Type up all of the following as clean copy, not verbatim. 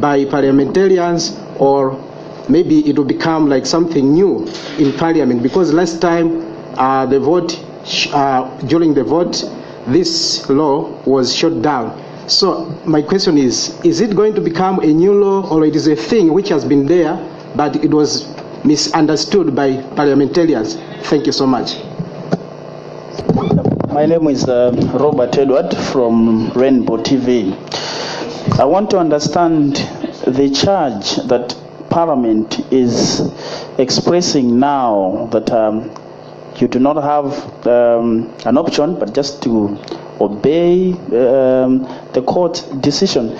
by parliamentarians, or maybe it will become like something new in Parliament? Because last time during the vote, this law was shut down. So my question is it going to become a new law, or it is a thing which has been there, but it was misunderstood by parliamentarians? Thank you so much. My name is Robert Edward from Rainbow TV. I want to understand the charge that Parliament is expressing now, that you do not have an option but just to obey the court decision.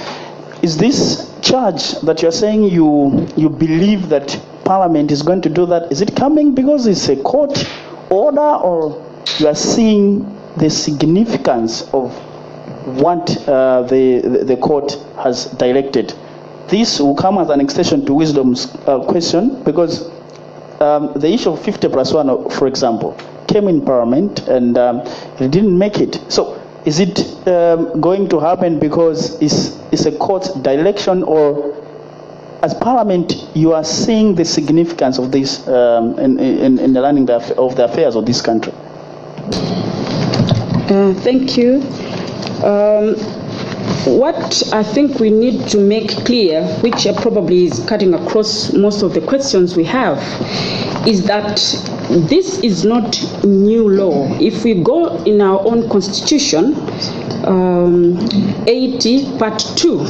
Is this charge that you're saying you believe that Parliament is going to do that, is it coming because it's a court order, or you are seeing the significance of what the court has directed? This will come as an extension to Wisdom's question, because the issue of 50+1, for example, came in Parliament and it didn't make it. So is it going to happen because it's a court direction, or as Parliament you are seeing the significance of this in the running of the affairs of this country? Thank you. What I think we need to make clear, which probably is cutting across most of the questions we have, is that this is not new law. If we go in our own constitution, 80 part 2,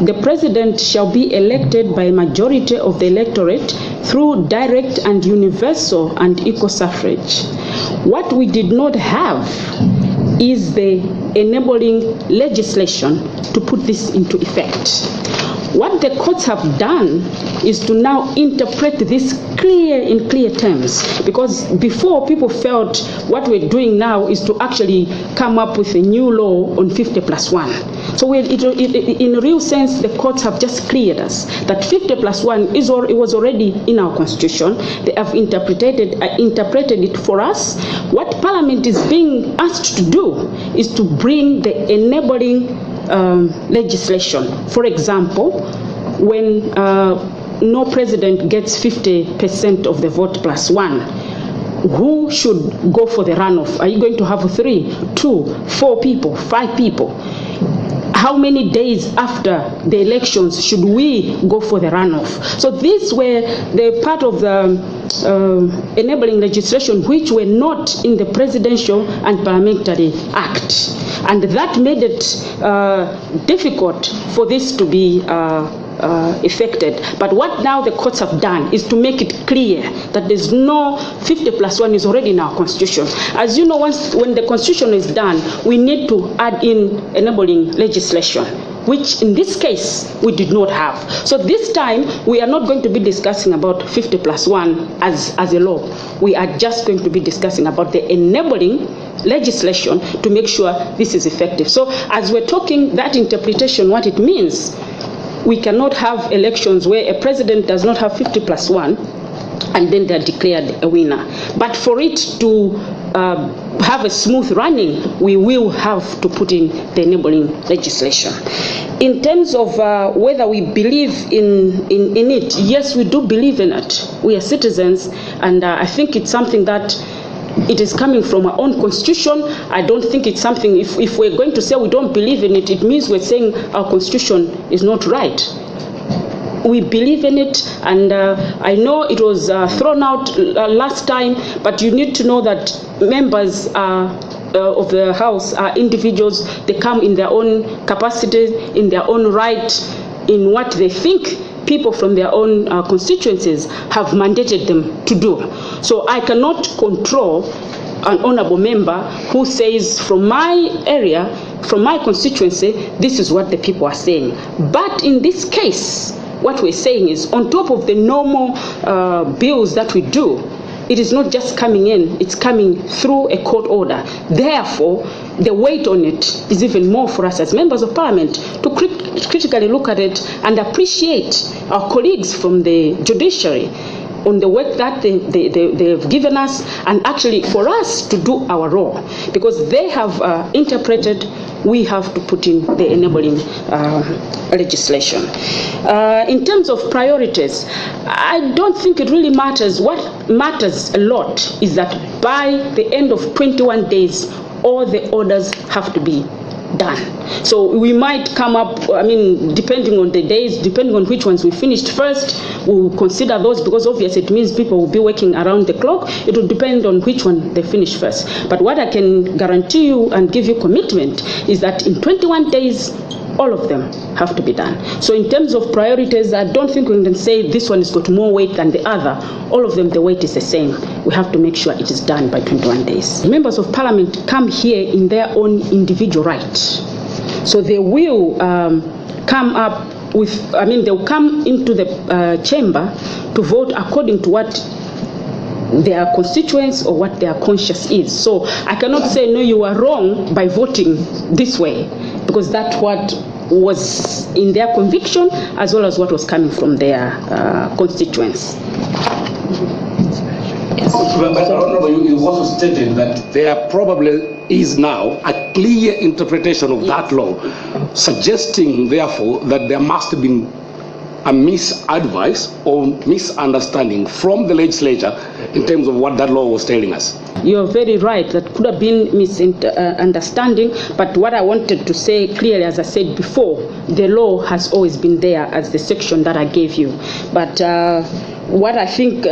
the president shall be elected by a majority of the electorate through direct and universal and equal suffrage. What we did not have is the enabling legislation to put this into effect. What the courts have done is to now interpret this in clear terms, because before people felt what we're doing now is to actually come up with a new law on 50+1. So in a real sense, the courts have just cleared us that 50+1 it was already in our constitution. They have interpreted it for us. What Parliament is being asked to do is to bring the enabling legislation. For example, when no president gets 50% of the vote plus one, who should go for the runoff? Are you going to have 3, 2, 4 people, 5 people? How many days after the elections should we go for the runoff? So these were the part of the enabling legislation which were not in the Presidential and Parliamentary Act. And that made it difficult for this to be effected. But what now the courts have done is to make it clear that there's no 50+1 is already in our constitution. As you know, when the constitution is done, we need to add in enabling legislation, which in this case we did not have. So this time we are not going to be discussing about 50+1 as a law. We are just going to be discussing about the enabling legislation to make sure this is effective. So as we're talking that interpretation, what it means, we cannot have elections where a president does not have 50+1 and then they're declared a winner. But for it to have a smooth running, we will have to put in the enabling legislation. In terms of whether we believe in it, yes, we do believe in it. We are citizens, and I think it's something that it is coming from our own constitution. I don't think it's something, if we're going to say we don't believe in it, it means we're saying our constitution is not right. We believe in it, and I know it was thrown out last time, but you need to know that members of the House are individuals. They come in their own capacity, in their own right, in what they think people from their own constituencies have mandated them to do. So I cannot control an honorable member who says from my area, from my constituency, this is what the people are saying. But in this case, what we're saying is on top of the normal bills that we do, it is not just coming in, it's coming through a court order. Therefore, the weight on it is even more for us as members of Parliament to critically look at it and appreciate our colleagues from the judiciary on the work that they've given us, and actually for us to do our role, because they have interpreted, we have to put in the enabling legislation. In terms of priorities, I don't think it really matters. What matters a lot is that by the end of 21 days, all the orders have to be done. So we might come up, depending on the days, depending on which ones we finished first, we'll consider those, because obviously it means people will be working around the clock. It will depend on which one they finish first. But what I can guarantee you and give you commitment is that in 21 days, all of them have to be done. So in terms of priorities, I don't think we can say this one has got more weight than the other. All of them, the weight is the same. We have to make sure it is done by 21 days. Members of Parliament come here in their own individual right. So they will come up with, they'll come into the chamber to vote according to what their constituents or what their conscience is. So I cannot say, no, you are wrong by voting this way, because that's what was in their conviction as well as what was coming from their constituents. But you also stated that there probably is now a clear interpretation of that law, suggesting therefore that there must have been a misadvice or misunderstanding from the legislature in terms of what that law was telling us. You're very right. That could have been misunderstanding. But what I wanted to say clearly, as I said before, the law has always been there as the section that I gave you. But what I think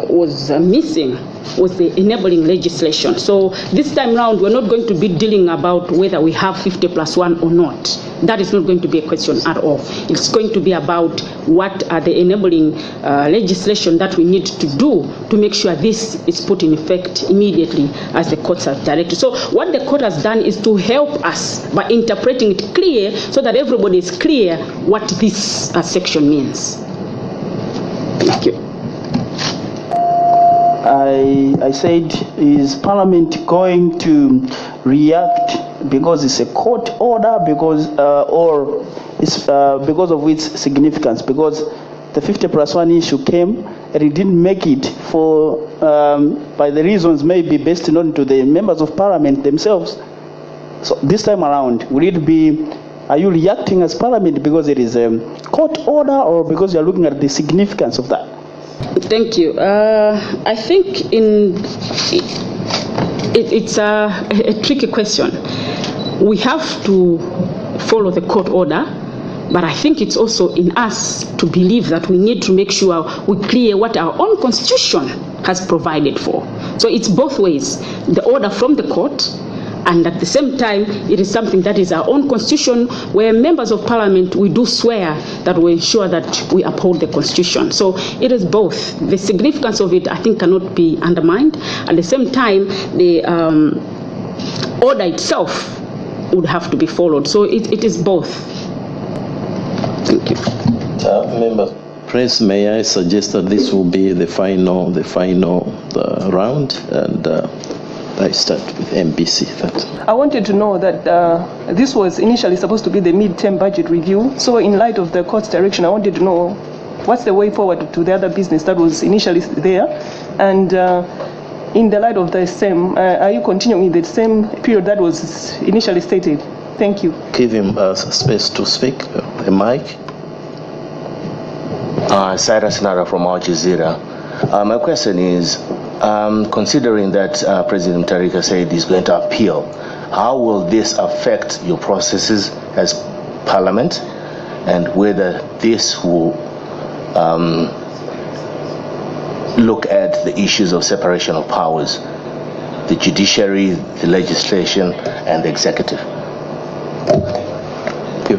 was missing was the enabling legislation. So this time round, we're not going to be dealing about whether we have 50+1 or not. That is not going to be a question at all. It's going to be about what are the enabling legislation that we need to do to make sure this is put in effect immediately as the courts have directed. So what the court has done is to help us by interpreting it clear so that everybody is clear what this section means. Thank you. I said, is Parliament going to react because it's a court order, because or it's because of its significance? Because the 50+1 issue came and it didn't make it for by the reasons maybe best known to the members of Parliament themselves. So this time around, will it be? Are you reacting as Parliament because it is a court order, or because you are looking at the significance of that? Thank you. I think it's a tricky question. We have to follow the court order, but I think it's also in us to believe that we need to make sure we clear what our own constitution has provided for. So it's both ways, the order from the court, and at the same time, it is something that is our own constitution, where members of Parliament, we do swear that we ensure that we uphold the constitution. So it is both. The significance of it, I think, cannot be undermined. At the same time, the order itself would have to be followed. So it is both. Thank you. Member Prince, may I suggest that this will be the final round, and I start with MBC. I wanted to know that this was initially supposed to be the mid-term budget review. So in light of the court's direction, I wanted to know what's the way forward to the other business that was initially there. And in the light of the same, are you continuing in the same period that was initially stated? Thank you. Give him space to speak, a mic. Cyrus Nara from Al Jazeera. My question is, considering that President Mutharika said he's going to appeal, how will this affect your processes as Parliament, and whether this will look at the issues of separation of powers, the judiciary, the legislation, and the executive? Thank you.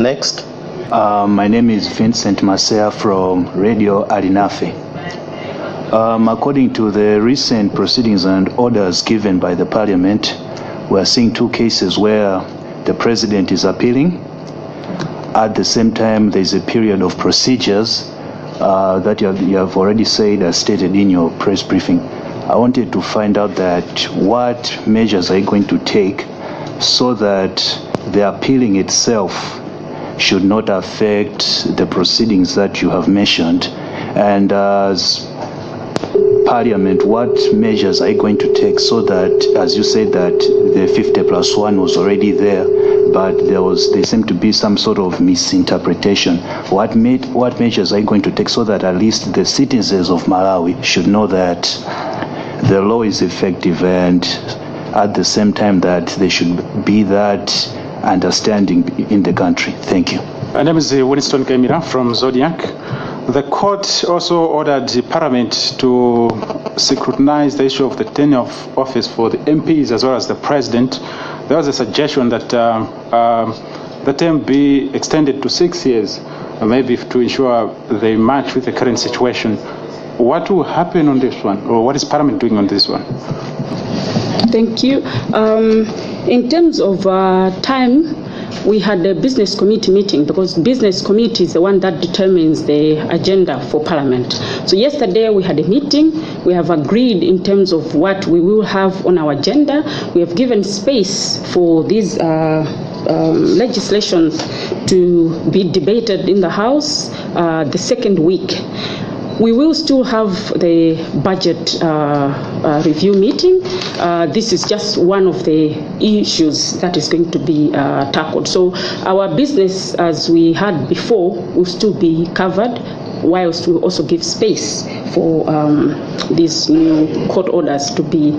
Next. My name is Vincent Masea from Radio Arinafe. According to the recent proceedings and orders given by the Parliament, we are seeing two cases where the President is appealing. At the same time, there is a period of procedures that you have already said, as stated in your press briefing. I wanted to find out that what measures are you going to take so that the appealing itself should not affect the proceedings that you have mentioned, And as Parliament, what measures are you going to take so that, as you said, that the 50+1 was already there, but there seemed to be some sort of misinterpretation? What measures are you going to take so that at least the citizens of Malawi should know that the law is effective, and at the same time that there should be that understanding in the country? Thank you. My name is Winston Kemira from Zodiac. The court also ordered the Parliament to scrutinize the issue of the tenure of office for the MPs as well as the President. There was a suggestion that the term be extended to 6 years, maybe to ensure they match with the current situation. What will happen on this one, or what is Parliament doing on this one? Thank you. In terms of time, we had a business committee meeting, because business committee is the one that determines the agenda for Parliament. So yesterday we had a meeting. We have agreed in terms of what we will have on our agenda. We have given space for these legislation to be debated in the House the second week. We will still have the budget review meeting. This is just one of the issues that is going to be tackled. So our business, as we had before, will still be covered, whilst we also give space for these new court orders to be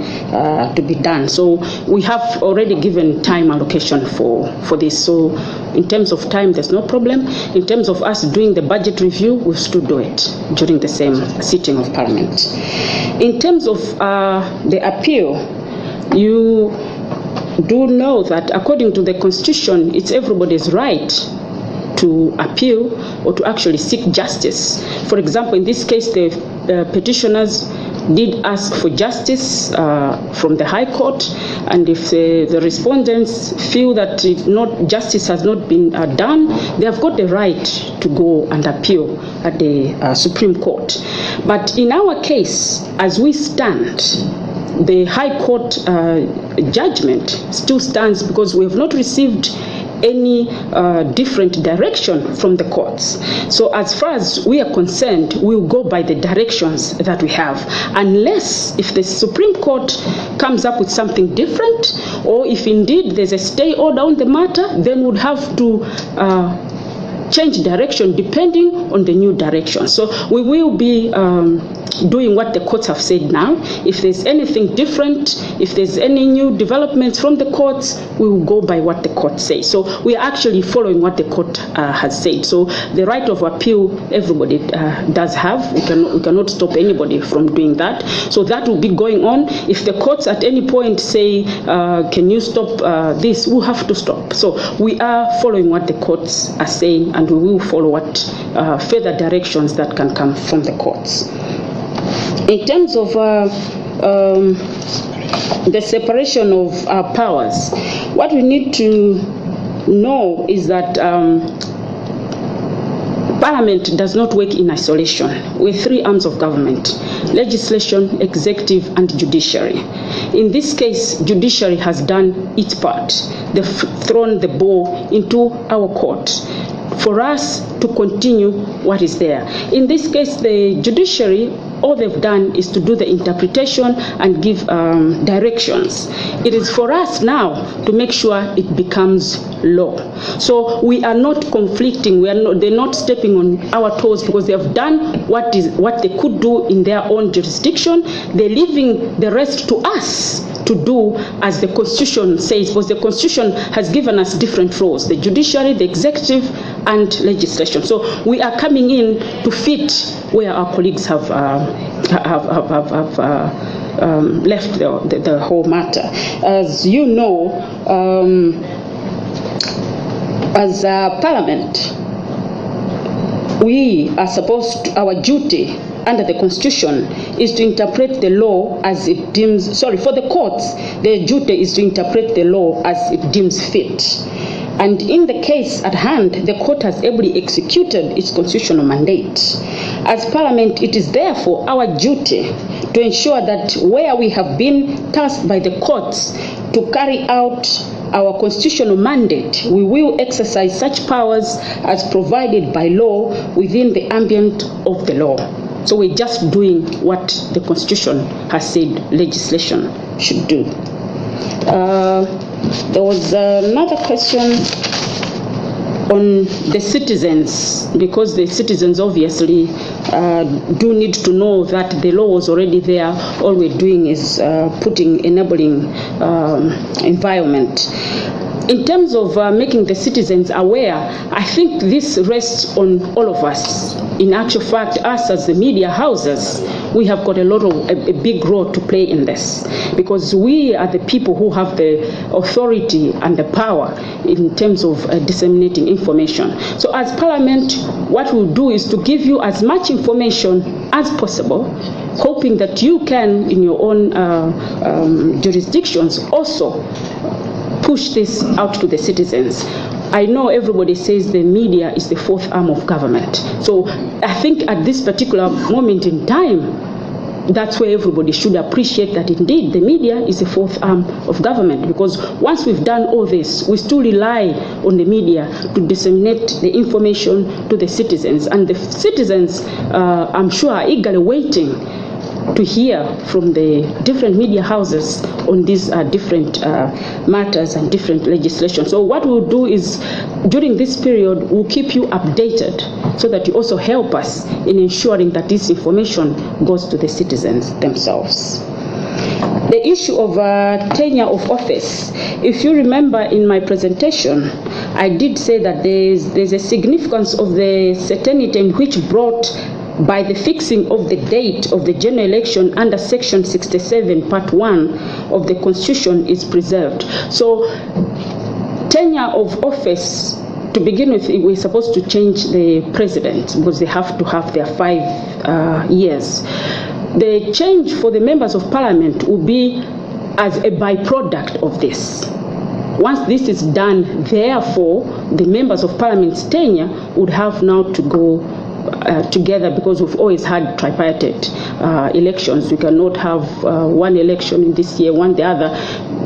done. So we have already given time allocation for this. So in terms of time, there's no problem. In terms of us doing the budget review, we'll still do it during the same sitting of Parliament. In terms of the appeal, you do know that according to the Constitution, it's everybody's right to appeal or to actually seek justice. For example, in this case, the petitioners did ask for justice from the High Court, and if the respondents feel that justice has not been done, they have got the right to go and appeal at the Supreme Court. But in our case, as we stand, the High Court judgment still stands, because we have not received any different direction from the courts. So as far as we are concerned, we'll go by the directions that we have, unless if the Supreme Court comes up with something different, or if indeed there's a stay order on the matter, then we'd have to change direction depending on the new direction. So we will be doing what the courts have said now. If there's anything different, if there's any new developments from the courts, we will go by what the court says. So we are actually following what the court has said. So the right of appeal, everybody does have. We cannot stop anybody from doing that. So that will be going on. If the courts at any point say, can you stop this, we'll have to stop. So we are following what the courts are saying, and we will follow what further directions that can come from the courts. In terms of the separation of our powers, what we need to know is that Parliament does not work in isolation. We're three arms of government: legislation, executive, and judiciary. In this case, judiciary has done its part. They've thrown the ball into our court for us to continue what is there. In this case, the judiciary, all they've done is to do the interpretation and give directions. It is for us now to make sure it becomes law. So we are not conflicting. They're not stepping on our toes, because they have done what they could do in their own jurisdiction. They're leaving the rest to us to do as the Constitution says, because the Constitution has given us different roles: the judiciary, the executive, and legislation. So we are coming in to fit where our colleagues have left the whole matter. As you know, as a Parliament, we are supposed to, our duty under the Constitution is to interpret the law as it deems, for the courts, their duty is to interpret the law as it deems fit. And in the case at hand, the court has ably executed its constitutional mandate. As Parliament, it is therefore our duty to ensure that where we have been tasked by the courts to carry out our constitutional mandate, we will exercise such powers as provided by law within the ambient of the law. So we're just doing what the Constitution has said legislation should do. There was another question on the citizens, because the citizens obviously do need to know that the law was already there. All we're doing is putting enabling environment. In terms of making the citizens aware, I think this rests on all of us. In actual fact, us as the media houses, we have got a big role to play in this, because we are the people who have the authority and the power in terms of disseminating information. So as Parliament, what we'll do is to give you as much information as possible, hoping that you can, in your own jurisdictions, also push this out to the citizens. I know everybody says the media is the fourth arm of government. So I think at this particular moment in time, that's where everybody should appreciate that indeed the media is the fourth arm of government, because once we've done all this, we still rely on the media to disseminate the information to the citizens. And the citizens, I'm sure, are eagerly waiting to hear from the different media houses on these different matters and different legislation. So what we'll do is, during this period, we'll keep you updated so that you also help us in ensuring that this information goes to the citizens themselves. The issue of tenure of office, if you remember in my presentation, I did say that there's a significance of the certainty which brought by the fixing of the date of the general election under Section 67, Part 1 of the Constitution is preserved. So, tenure of office, to begin with, we're supposed to change the president because they have to have their 5 years. The change for the members of Parliament will be as a byproduct of this. Once this is done, therefore, the members of Parliament's tenure would have now to go together, because we've always had tripartite elections. We cannot have one election in this year, one the other.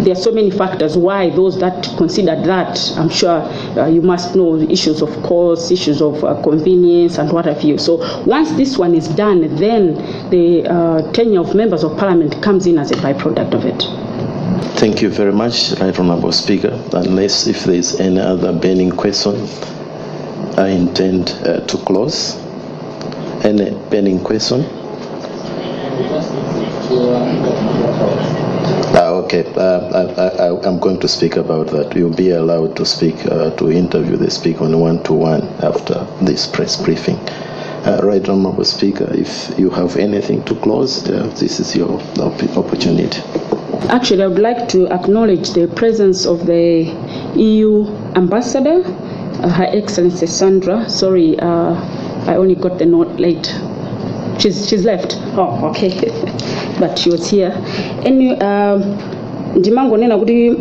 There are so many factors why those that considered that, I'm sure you must know, the issues of cost, issues of convenience and what have you. So once this one is done, then the tenure of members of Parliament comes in as a byproduct of it. Thank you very much, Right Honourable Speaker. Unless if there is any other burning question, I intend to close. Any burning question? Okay, I'm going to speak about that. You'll be allowed to speak, to interview the speaker on one-to-one after this press briefing. Right Honourable Speaker, if you have anything to close, this is your opportunity. Actually, I would like to acknowledge the presence of the EU Ambassador, Her Excellency Sandra. Sorry, I only got the note late. She's left. Oh, okay. But she was here. Anyway, ndimangonena kuti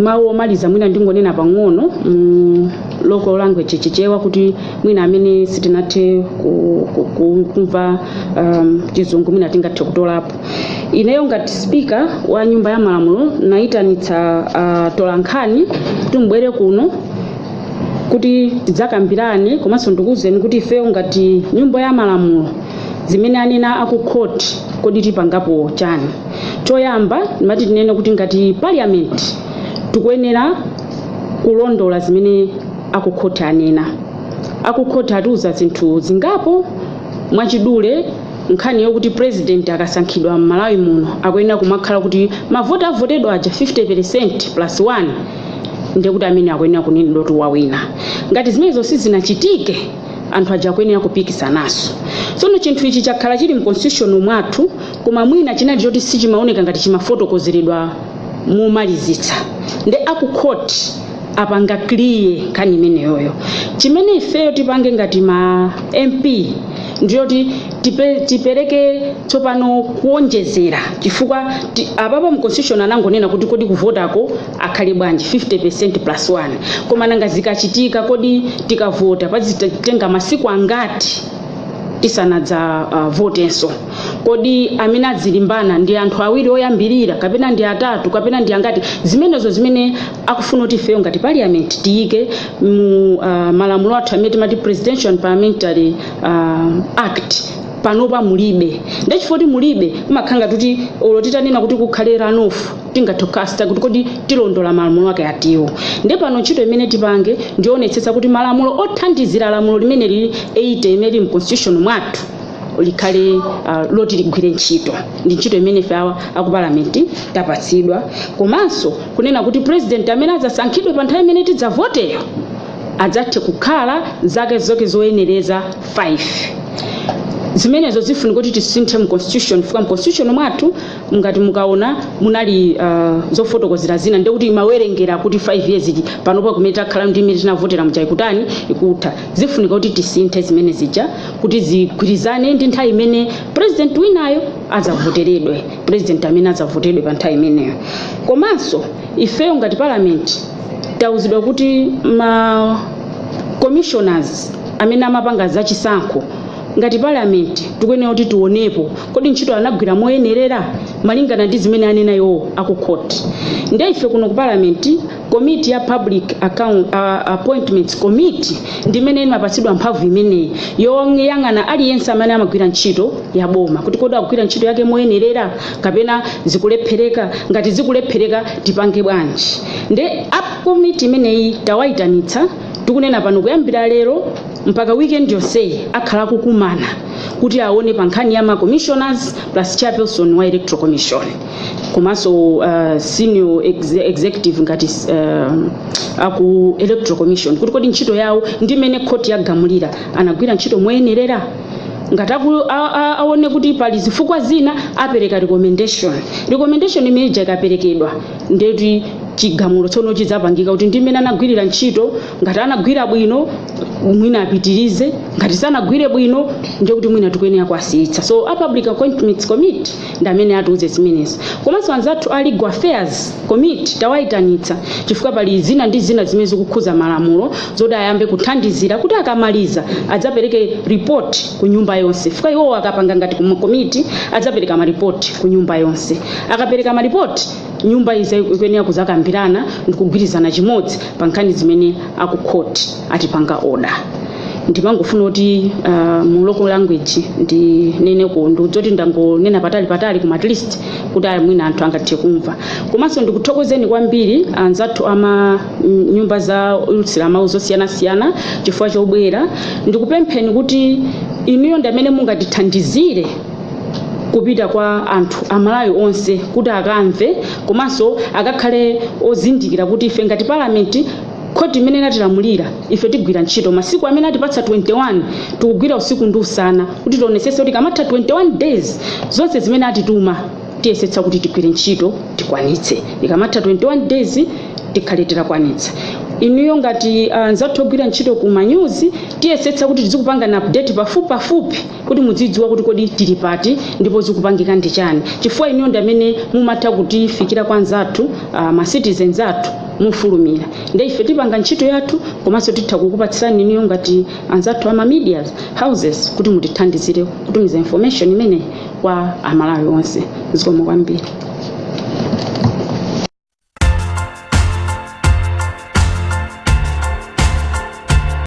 mawu omaliza mwina ndingonena pang'ono local language chichewa kuti mwina amene sitinathe kumva chizungu mwina tingathe kutolapo. Ineyo ngati speaker wa nyumba ya malamulo nayitanitsa tolankhani timbwere kuno kuti tidzakambirane, komanso ndikuwuzeni kuti ifeyo ngati nyumba ya malamulo zimene anena aku court kodi tipangapo chani. Choyamba ndimati tinene kuti ngati Parliament tikuyenera kulondola zimene aku court anena. Aku court atiuza zinthu zingapo mwachidule, nkhani yokuti president akasankhidwa m'Malawi muno akuyenera kumakhala kuti mavoti avotedwa aja 50% plus 1 ndekuti amene akuyenera kunenedwa kuti wawina. Ngati zimenezo sizinachitike, anthu aja akuyenera kupikisanaso. Tsono chinthu ichi chakhala chili mu constitution mwathu, koma mwina chinali choti sichimaoneka ngati chimafotokozeredwa momalizitsa. Nde aku court apanga clear nkhani imeneyoyo. Chimene ifeyo tipange ngati ma MP ndiyoti tipereke tsopano kuonjezera, chifukwa apapo mu constitution anangonena kuti kodi kuvotako akhale bwanji 50% plus 1, koma nanga zikachitika kodi tikavota pazitenga masiku angati tisanadza votenso. Kodi amene adzilimbana ndi anthu awiri oyambirira kapena ndi atatu kapena ndi angati? Zimenezo zimene akufuna kuti ifeyo ngati Parliament tiyike mu malamulo athu amene timati Presidential and Parliamentary Act panopa mulibe ndechifoti mulibe makhanga kuti olotitanena kuti kukhale runoff tingatokasta kuti kodi tilondola malamulo ake atiwo nde pano ntchito imene tipange ndionetsetsa kuti malamulo othandizira lamulo limene lili 80 imene mu constitution mwathu likhale loti ligwire ntchito ndi ntchito imene ife aku parliament tapatsidwa komanso kunena kuti president amene adzasankhidwe pa nthawi imene tidzavoteyo adzathe kukhala zake zoke zoyenereza 5 zimenezo zifunika kuti tisinthe mu constitution fika mu constitution mwathu ngati mukaona munali zofotokozera zina ndi kuti mawerengera kuti 5 years panopa kumene takhala ndi imene tinavotera mu Kutani ikutha zifunika kuti tisinthe zimene zija kuti zigwirizane ndi nthawi imene president winayo adzavoteredwe president amene adzavoteredwe pa nthawi imeneyo komanso ifeyo ngati parliament tauzidwa kuti ma commissioners amene amapanga zachisankho ngati parliament tikuyenera kuti tionepo kodi ntchito anagwira moyenerera malingana ndi zimene anena iwo aku court nde ife kuno ku parliament committee ya public appointments committee ndimene imapatsidwa mphamvu imeneyi yoyang'ana aliyense amene amagwira ntchito ya boma kuti kodi akugwira ntchito yake moyenerera kapena zikulephereka ngati zikulephereka tipange bwanji nde committee imeneyi tawayitanitsa tikunena pano kuyambira lero mpaka weekend yonse akhala kukumana kuti aone pa nkhani ya ma commissioners plus chairperson wa electoral commission komanso senior executive ngati aku electoral commission kuti kodi ntchito yawo ndi imene court yagamulira anagwira ntchito moyenerera ngati aone kuti pali zifukwa zina apereka recommendation imene ikaperekedwa ndeti chigamulo tsono chidzapangika kuti ndimene anagwirira ntchito ngati anagwira bwino mwina apitirize ngati sanagwire bwino ndiye kuti mwina tikuyenera kuasiyitsa so a public appointments committee ndi amene atiuze zimenezi komanso anzathu a legal affairs committee tawayitanitsa chifukwa pali zina ndi zina zimene zikukhuza malamulo zoti ayambe kuthandizira kuti akamaliza adzapereke report ku nyumba yonse fika iwo akapanga ngati ku committee adzapereka ma report ku nyumba yonse akapereka ma report nyumba izi ikuyenera kuzakambirana ndikugwirizana chimodzi pa nkhani zimene aku court atipanga order ndimangofuna kuti mu local language ndineneko ndikudzoti ndangonena patali kuma at least kuti mwina anthu angathe kumva komanso ndikuthokozeni kwambiri anzathu ama nyumba za ulutsira mawu zosiyanasiyana chifukwa chobwera ndikupempheni kuti inuyo ndi amene mungatithandizire kupita kwa anthu amalawi onse kuti akamve komanso akakhale ozindikira kuti ife ngati parliament koti imene inatilamulira ife tigwira ntchito masiku amene atipatsa 21 tikugwira usiku ndi usana kuti tionetsetse kuti kamatha 21 days zonse zimene atituma tiyesetsa kuti tigwire ntchito tikwanitse ikamatha 21 days tikhale titakwanitsa inuyo ngati anzathu ogwira ntchito ku manyuzi tiyesetsa kuti tizikupanga na update pafupi kuti mudzidziwa kuti kodi tili pati ndipo zikupangika ndi chani chifukwa inuyo ndi amene mumatha kutifikira kwa anzathu ma citizens athu mufulumira nde ife tipanga ntchito yathu komanso titha kukupatsirani inuyo ngati anzathu ama media houses kuti mutithandizire kutumiza information imene kwa amalawi onse zikomo kwambiri